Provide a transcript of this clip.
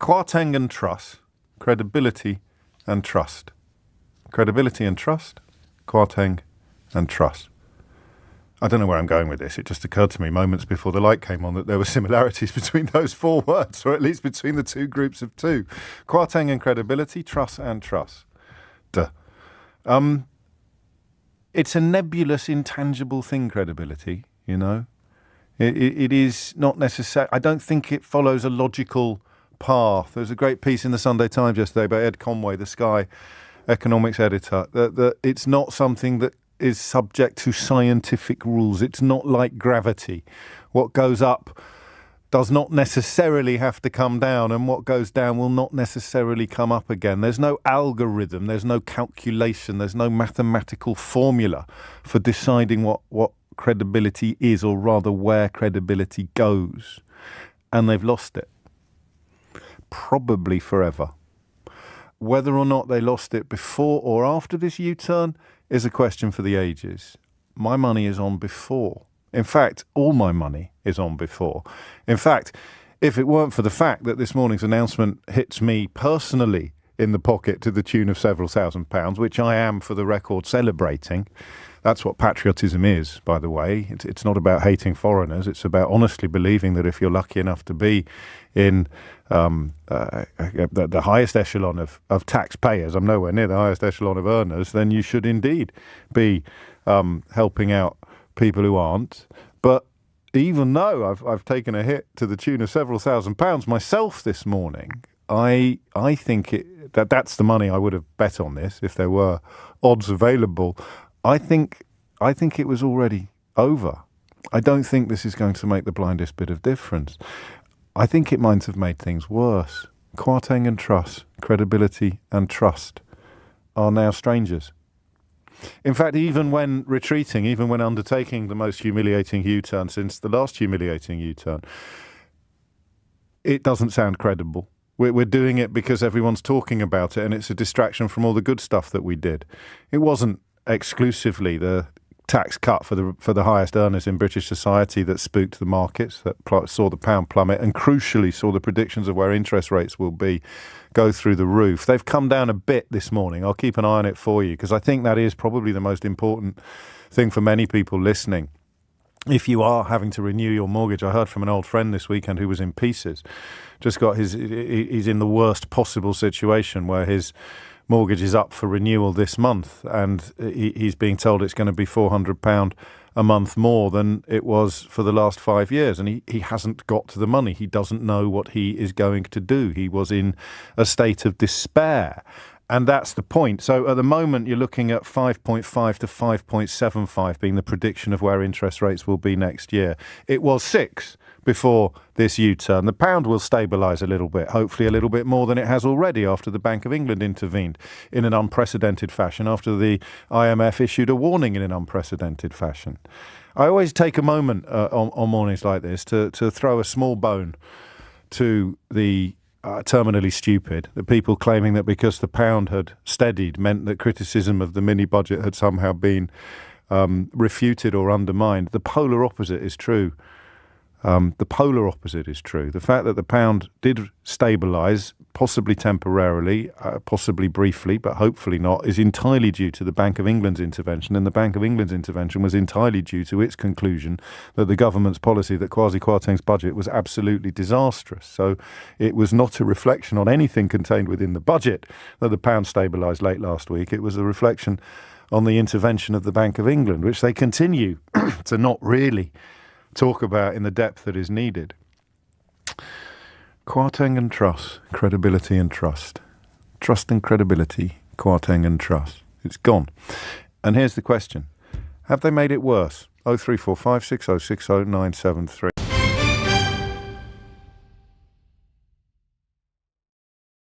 Kwarteng and Truss, credibility and trust. Credibility and trust, Kwarteng and Truss. I don't know where I'm going with this. It just occurred to me moments before the light came on that there were similarities between those four words, or at least between the two groups of two. Kwarteng and credibility, Truss and trust. Duh. It's a nebulous, intangible thing, credibility, you know. It is not necessary. I don't think it follows a logical path. There's a great piece in the Sunday Times yesterday by Ed Conway, the Sky economics editor, that it's not something that is subject to scientific rules. It's not like gravity. What goes up does not necessarily have to come down, and what goes down will not necessarily come up again. There's no algorithm, there's no calculation, there's no mathematical formula for deciding what credibility is, or rather where credibility goes. And they've lost it. Probably forever. Whether or not they lost it before or after this U-turn is a question for the ages. My money is on before. In fact, all my money is on before. In fact, if it weren't for the fact that this morning's announcement hits me personally in the pocket to the tune of several £1,000s, which I am, for the record, celebrating. That's what patriotism is, by the way. It's not about hating foreigners. It's about honestly believing that if you're lucky enough to be in the highest echelon of taxpayers, I'm nowhere near the highest echelon of earners, then you should indeed be helping out people who aren't. But even though I've taken a hit to the tune of several £1,000s myself this morning, I think that's the money I would have bet on this if there were odds available. I think it was already over. I don't think this is going to make the blindest bit of difference. I think it might have made things worse. Kwarteng and Truss, credibility and trust, are now strangers. In fact, even when retreating, even when undertaking the most humiliating U-turn since the last humiliating U-turn, it doesn't sound credible. We're doing it because everyone's talking about it, and it's a distraction from all the good stuff that we did. It wasn't exclusively the tax cut for the highest earners in British society that spooked the markets, that saw the pound plummet, and crucially saw the predictions of where interest rates will be go through the roof. They've come down a bit this morning. I'll keep an eye on it for you, because I think that is probably the most important thing for many people listening. If you are having to renew your mortgage, I heard from an old friend this weekend who was in pieces. He's in the worst possible situation where his mortgage is up for renewal this month, and he's being told it's going to be £400 a month more than it was for the last 5 years, and he hasn't got to the money. He doesn't know what he is going to do. He was in a state of despair, and that's the point. So at the moment, you're looking at 5.5 to 5.75 being the prediction of where interest rates will be next year. It was 6 before this U-turn. The pound will stabilise a little bit, hopefully a little bit more than it has already after the Bank of England intervened in an unprecedented fashion, after the IMF issued a warning in an unprecedented fashion. I always take a moment on mornings like this to throw a small bone to the terminally stupid, the people claiming that because the pound had steadied meant that criticism of the mini-budget had somehow been refuted or undermined. The polar opposite is true. The polar opposite is true. The fact that the pound did stabilise, possibly temporarily, possibly briefly, but hopefully not, is entirely due to the Bank of England's intervention. And the Bank of England's intervention was entirely due to its conclusion that the government's policy, that Kwasi Kwarteng's budget, was absolutely disastrous. So it was not a reflection on anything contained within the budget that the pound stabilised late last week. It was a reflection on the intervention of the Bank of England, which they continue to not really talk about in the depth that is needed. Kwarteng and Truss, credibility and trust. Trust and credibility, Kwarteng and Truss. It's gone. And here's the question. Have they made it worse? 0345 6060 973.